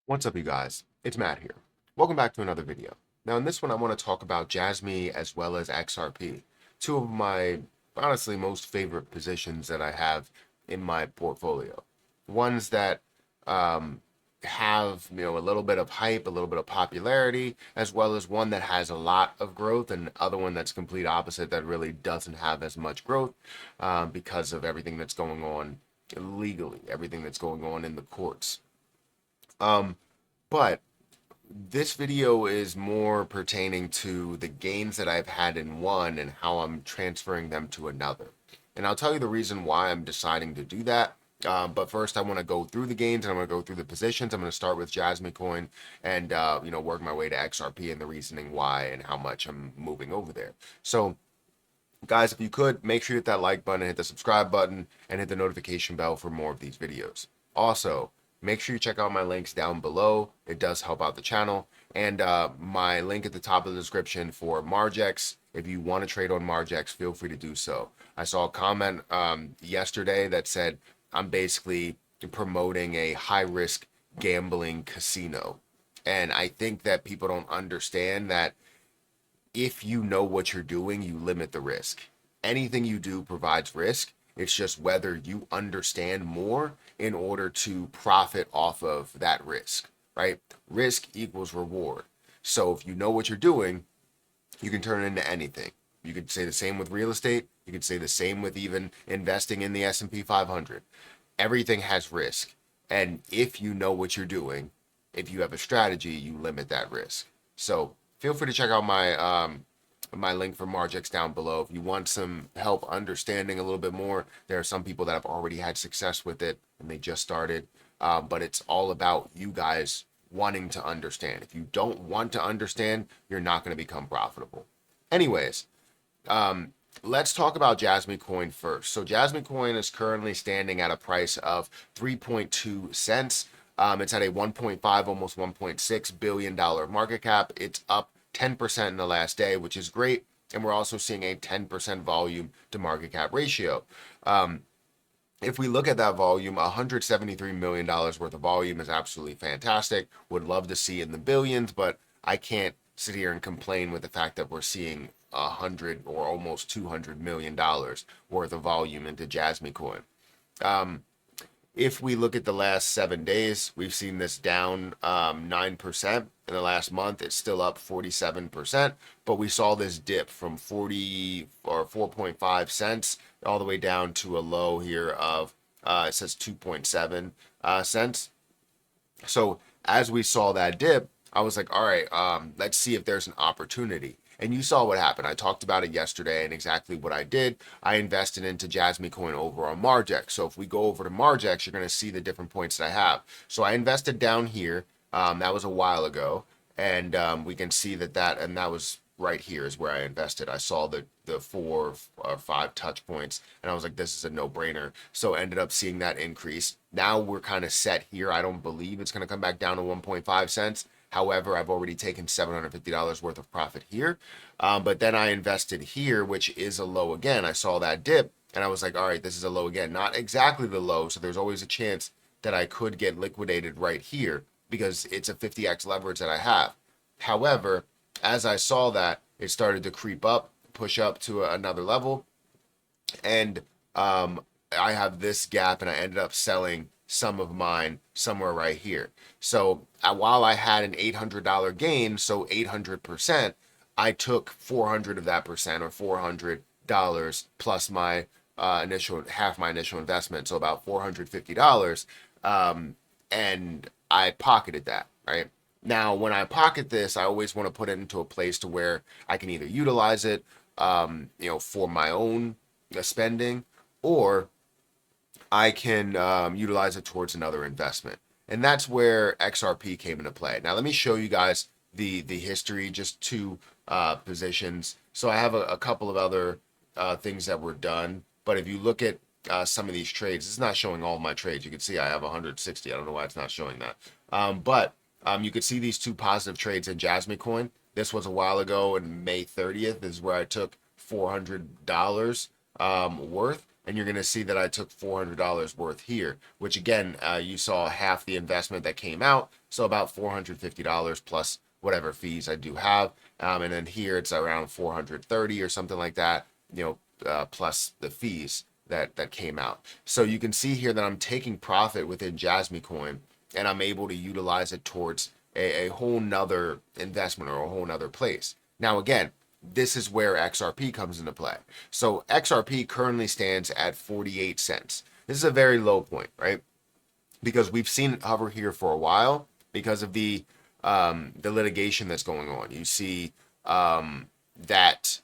What's up, you guys? It's Matt here. Welcome back to another video. Now, in this one, I want to talk about Jasmy as well as XRP, two of my honestly most favorite positions that I have in my portfolio. Ones that um, have a little bit of hype, a little bit of popularity, as well as one that has a lot of growth, and other one that's complete opposite that really doesn't have as much growth because of everything that's going on legally, everything that's going on in the courts. Um, but this video is more pertaining to the gains that I've had in one and how I'm transferring them to another. And I'll tell you the reason why I'm deciding to do that. But first, I want to go through the gains and I'm going to go through the positions. I'm going to start with Jasmy Coin and work my way to XRP and the reasoning why and how much I'm moving over there. So, guys, if you could make sure you hit that like button, hit the subscribe button, and hit the notification bell for more of these videos. Also, make sure you check out my links down below. It does help out the channel. And my link at the top of the description for Margex. If you want to trade on Margex, feel free to do so. I saw a comment yesterday that said I'm basically promoting a high-risk gambling casino. And I think that people don't understand that if you know what you're doing, you limit the risk. Anything you do provides risk. It's just whether you understand more in order to profit off of that risk, right? Risk equals reward. So if you know what you're doing, you can turn it into anything. You could say the same with real estate. You could say the same with even investing in the S&P 500. Everything has risk. And if you know what you're doing, if you have a strategy, you limit that risk. So feel free to check out my link for Margex down below. If you want some help understanding a little bit more, there are some people that have already had success with it and they just started. But it's all about you guys wanting to understand. If you don't want to understand, you're not going to become profitable. Anyways, let's talk about Jasmy Coin first. So Jasmy Coin is currently standing at a price of 3.2 cents. It's at a 1.5, almost 1.6 billion dollar market cap. It's up 10% in the last day, which is great. And we're also seeing a 10% volume to market cap ratio. If we look at that volume, $173 million worth of volume is absolutely fantastic. Would love to see in the billions, but I can't sit here and complain with the fact that we're seeing 100 or almost $200 million worth of volume into Jasmy Coin. If we look at the last 7 days, we've seen this down 9%. In the last month, it's still up 47%, but we saw this dip from 40 or 4.5 cents all the way down to a low here of, it says 2.7 cents. So as we saw that dip, I was like, all right, let's see if there's an opportunity. And you saw what happened. I talked about it yesterday and exactly what I did. I invested into Jasmy Coin over on Margex. So if we go over to Margex, you're going to see the different points that I have. So I invested down here. That was a while ago. And we can see that was right here is where I invested. I saw the 4 or 5 touch points and I was like, this is a no-brainer. So ended up seeing that increase. Now we're kind of set here. I don't believe it's going to come back down to 1.5 cents. However, I've already taken $750 worth of profit here. But then I invested here, which is a low again. I saw that dip and I was like, all right, this is a low again. Not exactly the low. So there's always a chance that I could get liquidated right here because it's a 50x leverage that I have. However, as I saw that, it started to creep up, push up to another level. And I have this gap and I ended up selling some of mine somewhere right here. So while I had an $800 gain, so 800%, I took 400 of that percent or $400 plus my half my initial investment, so about $450. And I pocketed that, right? Now, when I pocket this, I always want to put it into a place to where I can either utilize it, for my own spending, or I can utilize it towards another investment. And that's where XRP came into play. Now, let me show you guys the history, just 2 positions. So I have a couple of other things that were done. But if you look at some of these trades, it's not showing all of my trades. You can see I have 160. I don't know why it's not showing that. But you could see these 2 positive trades in Jasmy Coin. This was a while ago, and May 30th is where I took $400 worth. and you're going to see that I took $400 worth here, which again, you saw half the investment that came out, so about $450 plus whatever fees I do have, and then here it's around 430 or something like that, plus the fees that came out. So you can see here that I'm taking profit within Jasmy coin, and I'm able to utilize it towards a whole nother investment or a whole nother place. Now again, this is where XRP comes into play. So XRP currently stands at 48 cents. This is a very low point, right? Because we've seen it hover here for a while because of the litigation that's going on. You see that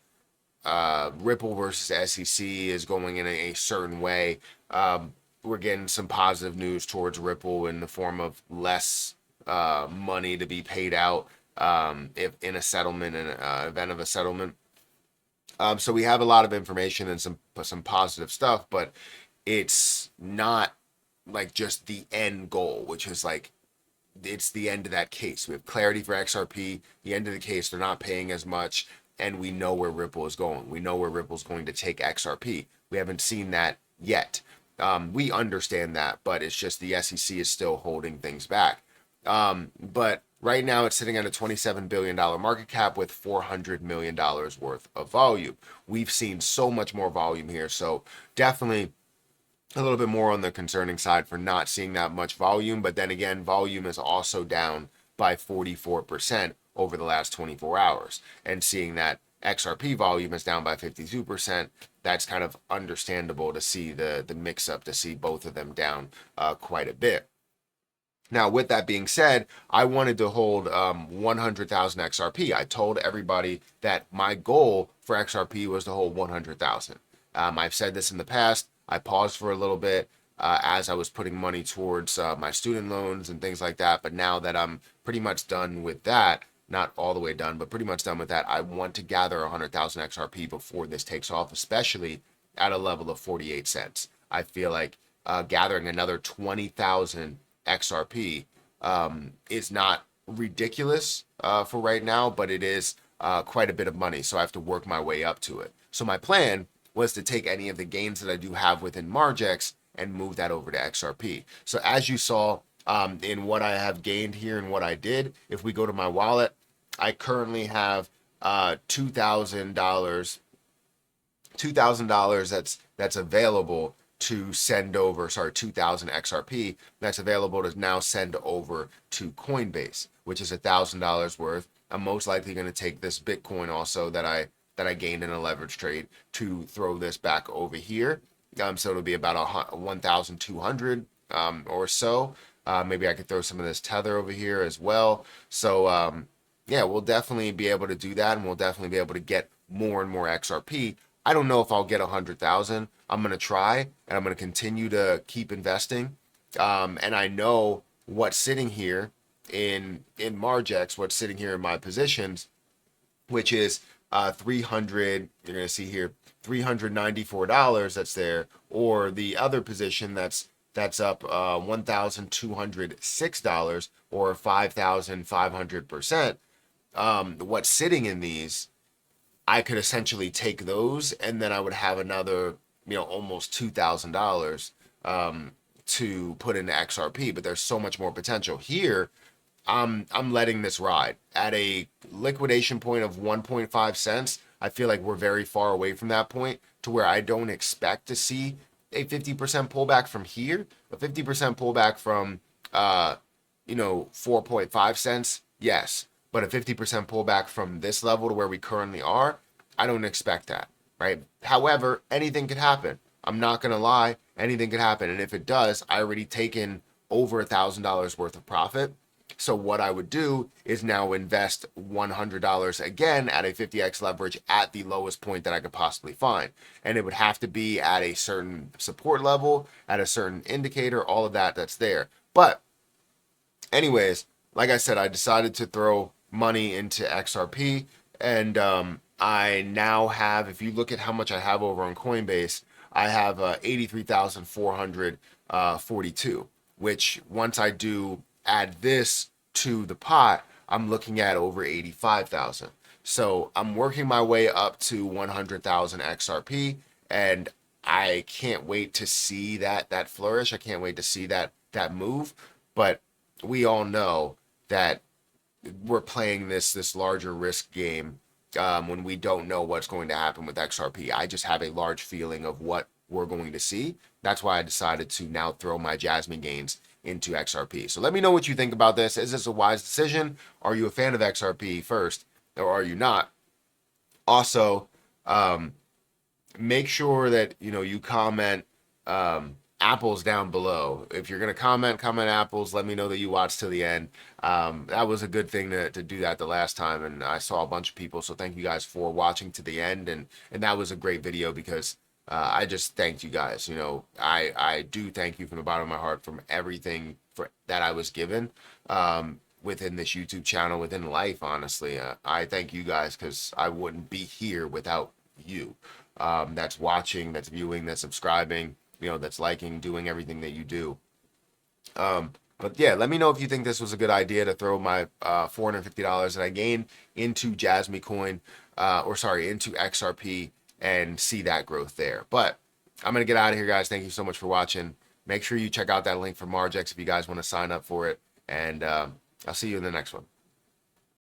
Ripple versus SEC is going in a certain way. We're getting some positive news towards Ripple in the form of less money to be paid out if in a settlement, in an event of a settlement. So we have a lot of information and some positive stuff, but it's not like just the end goal, which is like it's the end of that case. We have clarity for XRP. The end of the case, they're not paying as much, and we know where Ripple is going. We know where Ripple's going to take XRP. We haven't seen that yet. We understand that, but it's just the SEC is still holding things back. But right now it's sitting at a $27 billion market cap with $400 million worth of volume. We've seen so much more volume here, so definitely a little bit more on the concerning side for not seeing that much volume. But then again, volume is also down by 44% over the last 24 hours. And seeing that XRP volume is down by 52%, that's kind of understandable to see the mix up, to see both of them down quite a bit. Now, with that being said, I wanted to hold 100,000 XRP. I told everybody that my goal for XRP was to hold 100,000. I've said this in the past. I paused for a little bit as I was putting money towards my student loans and things like that. But now that I'm pretty much done with that, not all the way done, but pretty much done with that, I want to gather 100,000 XRP before this takes off, especially at a level of 48 cents. I feel like gathering another 20,000 XRP is not ridiculous for right now, but it is quite a bit of money. So I have to work my way up to it. So my plan was to take any of the gains that I do have within Margex and move that over to XRP. So as you saw in what I have gained here and what I did, if we go to my wallet, I currently have $2,000 that's available to send over, 2,000 XRP that's available to now send over to Coinbase, which is $1,000 worth. I'm most likely going to take this Bitcoin also that I gained in a leverage trade to throw this back over here. So it'll be about 1,200 or so. Maybe I could throw some of this Tether over here as well. So yeah, we'll definitely be able to do that, and we'll definitely be able to get more and more XRP. I don't know if I'll get 100,000. I'm going to try, and I'm going to continue to keep investing. And I know what's sitting here in Margex, what's sitting here in my positions, which is 300, you're going to see here, $394 that's there, or the other position that's up $1,206 or 5,500%. What's sitting in these, I could essentially take those, and then I would have another, almost $2,000 to put into XRP. But there's so much more potential here. I'm letting this ride at a liquidation point of 1.5 cents. I feel like we're very far away from that point to where I don't expect to see a 50% pullback from here. A 50% pullback from 4.5 cents, yes. But a 50% pullback from this level to where we currently are, I don't expect that, right? However, anything could happen. I'm not going to lie, anything could happen. And if it does, I already taken over $1,000 worth of profit. So what I would do is now invest $100 again at a 50x leverage at the lowest point that I could possibly find. And it would have to be at a certain support level, at a certain indicator, all of that's there. But anyways, like I said, I decided to throw money into XRP, and I now have, if you look at how much I have over on Coinbase, I have 83,442, which once I do add this to the pot, I'm looking at over 85,000. So I'm working my way up to 100,000 XRP, and I can't wait to see that flourish. I can't wait to see that move. But we all know that we're playing this larger risk game when we don't know what's going to happen with XRP. I just have a large feeling of what we're going to see. That's why I decided to now throw my Jasmy gains into XRP. So let me know what you think about this. Is this a wise decision? Are you a fan of XRP first, or are you not? Also, um, make sure that you comment apples down below. If you're gonna comment apples. Let me know that you watched till the end. That was a good thing to do that the last time, and I saw a bunch of people. So thank you guys for watching to the end, and that was a great video because I just thanked you guys. I do thank you from the bottom of my heart from everything that I was given. Within this YouTube channel, within life, honestly, I thank you guys because I wouldn't be here without you. That's watching, that's viewing, that's subscribing, that's liking, doing everything that you do. But yeah, let me know if you think this was a good idea to throw my $450 that I gained into Jasmy coin, into XRP, and see that growth there. But I'm gonna get out of here, guys. Thank you so much for watching. Make sure you check out that link for Margex if you guys want to sign up for it, and I'll see you in the next one.